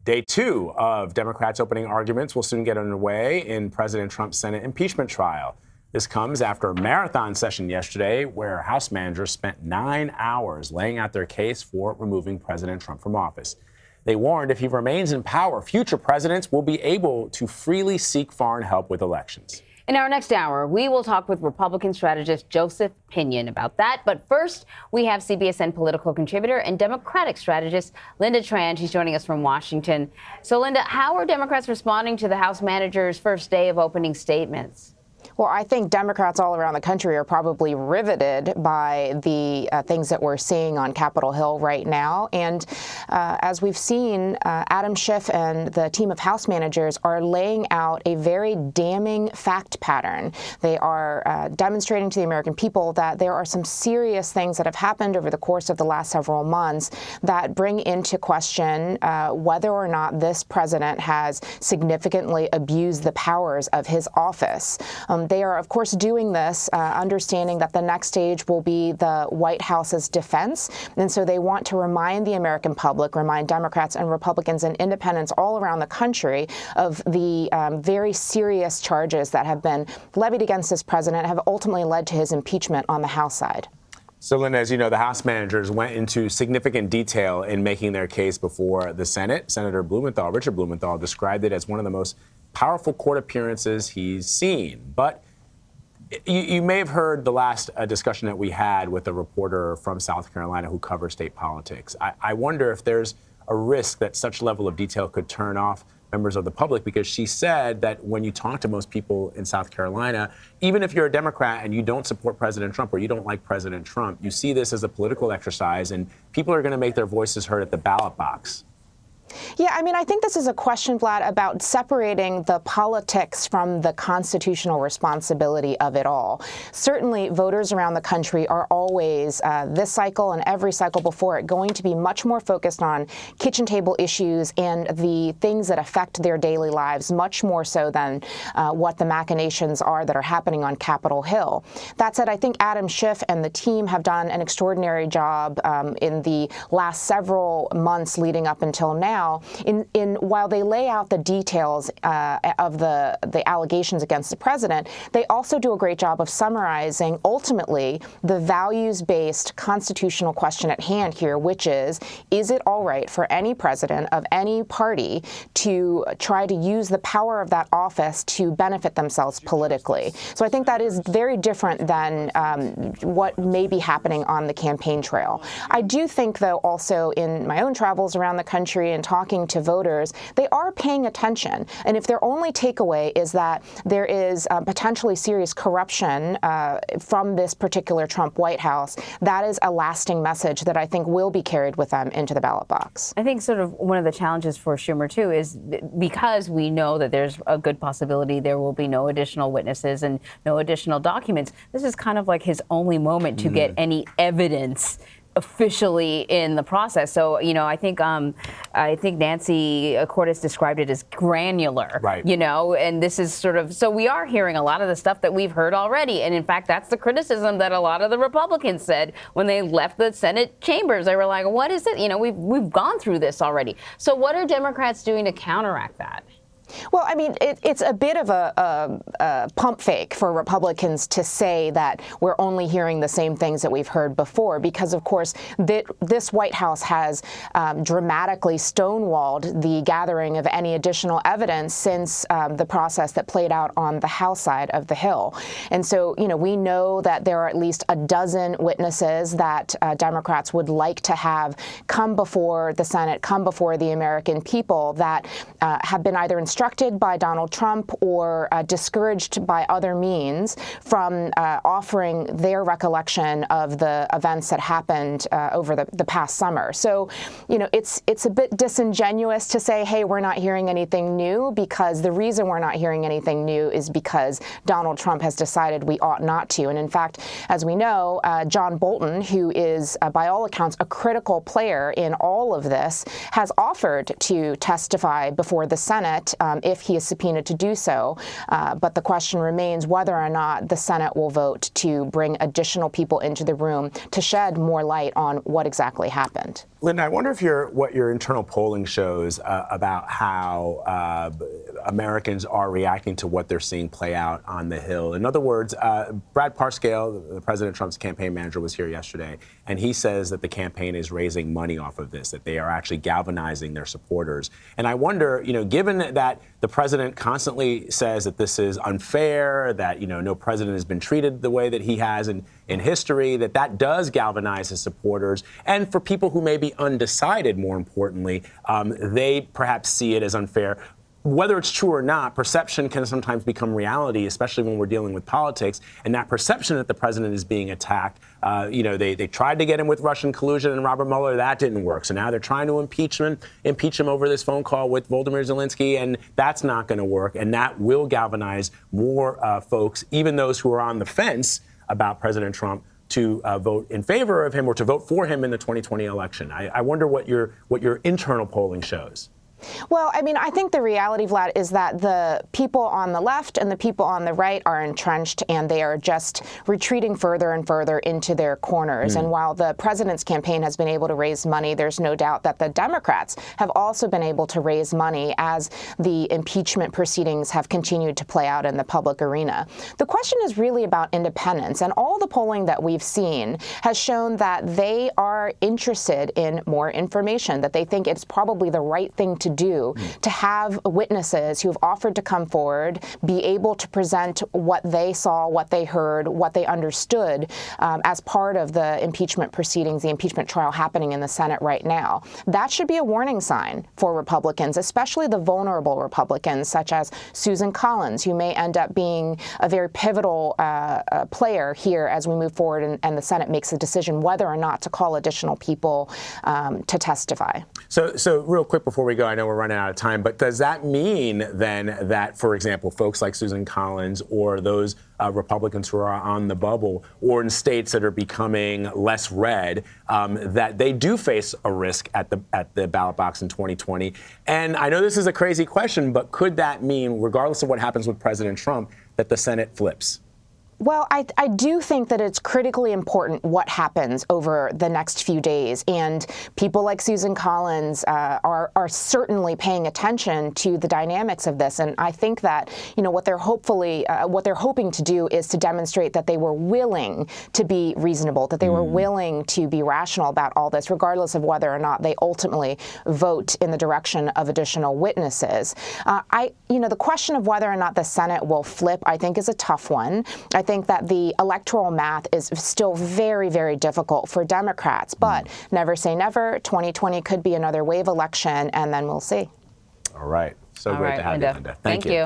Day two of Democrats' opening arguments will soon get underway in President Trump's Senate impeachment trial. This comes after a marathon session yesterday where House managers spent 9 hours laying out their case for removing President Trump from office. They warned if he remains in power, future presidents will be able to freely seek foreign help with elections. In our next hour, we will talk with Republican strategist Joseph Pinion about that. But first, we have CBSN political contributor and Democratic strategist Lynda Tran. She's joining us from Washington. So, Lynda, how are Democrats responding to the House managers' first day of opening statements? Well, I think Democrats all around the country are probably riveted by the things that we're seeing on Capitol Hill right now. And as we've seen, Adam Schiff and the team of House managers are laying out a very damning fact pattern. They are demonstrating to the American people that there are some serious things that have happened over the course of the last several months that bring into question whether or not this president has significantly abused the powers of his office. They are, of course, doing this, understanding that the next stage will be the White House's defense. And so they want to remind the American public, remind Democrats and Republicans and independents all around the country of the very serious charges that have been levied against this president, have ultimately led to his impeachment on the House side. So, Lynda, as you know, the House managers went into significant detail in making their case before the Senate. Senator Blumenthal, Richard Blumenthal, described it as one of the most powerful court appearances he's seen. But you may have heard the last discussion that we had with a reporter from South Carolina who covers state politics. I wonder if there's a risk that such level of detail could turn off members of the public, because she said that when you talk to most people in South Carolina, even if you're a Democrat and you don't support President Trump or you don't like President Trump, you see this as a political exercise and people are going to make their voices heard at the ballot box. Yeah, I mean, I think this is a question, Vlad, about separating the politics from the constitutional responsibility of it all. Certainly, voters around the country are always, this cycle and every cycle before it, going to be much more focused on kitchen table issues and the things that affect their daily lives, much more so than what the machinations are that are happening on Capitol Hill. That said, I think Adam Schiff and the team have done an extraordinary job in the last several months leading up until now. While they lay out the details of the allegations against the president, they also do a great job of summarizing ultimately the values-based constitutional question at hand here, which is it all right for any president of any party to try to use the power of that office to benefit themselves politically? So I think that is very different than what may be happening on the campaign trail. I do think, though, also in my own travels around the country and talking to voters, they are paying attention. And if their only takeaway is that there is potentially serious corruption from this particular Trump White House, that is a lasting message that I think will be carried with them into the ballot box. I think sort of one of the challenges for Schumer, too, is because we know that there's a good possibility there will be no additional witnesses and no additional documents, this is kind of like his only moment to get any evidence officially in the process. So, you know, I think Nancy Cordes described it as granular, right? You know, and this is sort of, so we are hearing a lot of the stuff that we've heard already. And in fact, that's the criticism that a lot of the Republicans said when they left the Senate chambers. They were like, what is it? You know, we've gone through this already. So what are Democrats doing to counteract that? Well, I mean, it's a bit of a pump fake for Republicans to say that we're only hearing the same things that we've heard before, because, of course, this White House has dramatically stonewalled the gathering of any additional evidence since the process that played out on the House side of the Hill. And so, you know, we know that there are at least a dozen witnesses that Democrats would like to have come before the Senate, come before the American people that have been either instructed by Donald Trump or discouraged by other means from offering their recollection of the events that happened over the past summer. So, you know, it's a bit disingenuous to say, hey, we're not hearing anything new, because the reason we're not hearing anything new is because Donald Trump has decided we ought not to. And in fact, as we know, John Bolton, who is by all accounts a critical player in all of this, has offered to testify before the Senate if he is subpoenaed to do so. But the question remains whether or not the Senate will vote to bring additional people into the room to shed more light on what exactly happened. Lynda, I wonder if what your internal polling shows about how Americans are reacting to what they're seeing play out on the Hill. In other words, Brad Parscale, the President Trump's campaign manager, was here yesterday, and he says that the campaign is raising money off of this, that they are actually galvanizing their supporters. And I wonder, given that the president constantly says that this is unfair, that, no president has been treated the way that he has in history, that does galvanize his supporters. And for people who may be undecided, more importantly, they perhaps see it as unfair. Whether it's true or not, perception can sometimes become reality, especially when we're dealing with politics. And that perception that the president is being attacked, they tried to get him with Russian collusion and Robert Mueller. That didn't work. So now they're trying to impeach him over this phone call with Volodymyr Zelensky, and that's not going to work. And that will galvanize more folks, even those who are on the fence about President Trump, to vote in favor of him or to vote for him in the 2020 election. I wonder what your internal polling shows. Well, I think the reality, Vlad, is that the people on the left and the people on the right are entrenched, and they are just retreating further and further into their corners. And while the president's campaign has been able to raise money, there's no doubt that the Democrats have also been able to raise money as the impeachment proceedings have continued to play out in the public arena. The question is really about independence, and all the polling that we've seen has shown that they are interested in more information, that they think it's probably the right thing to do to have witnesses who have offered to come forward be able to present what they saw, what they heard, what they understood as part of the impeachment proceedings, the impeachment trial happening in the Senate right now. That should be a warning sign for Republicans, especially the vulnerable Republicans, such as Susan Collins, who may end up being a very pivotal player here as we move forward and the Senate makes a decision whether or not to call additional people to testify. So real quick before we go, I know we're running out of time, but does that mean then that, for example, folks like Susan Collins or those Republicans who are on the bubble or in states that are becoming less red, that they do face a risk at the ballot box in 2020? And I know this is a crazy question, but could that mean, regardless of what happens with President Trump, that the Senate flips? Well, I do think that it's critically important what happens over the next few days, and people like Susan Collins are certainly paying attention to the dynamics of this. And I think that what they're hoping to do is to demonstrate that they were willing to be reasonable, that they were willing to be rational about all this, regardless of whether or not they ultimately vote in the direction of additional witnesses. The question of whether or not the Senate will flip, I think, is a tough one. I think that the electoral math is still very, very difficult for Democrats, but never say never. 2020 could be another wave election, and then we'll see. All right. So great to have you, Lynda. Thank you.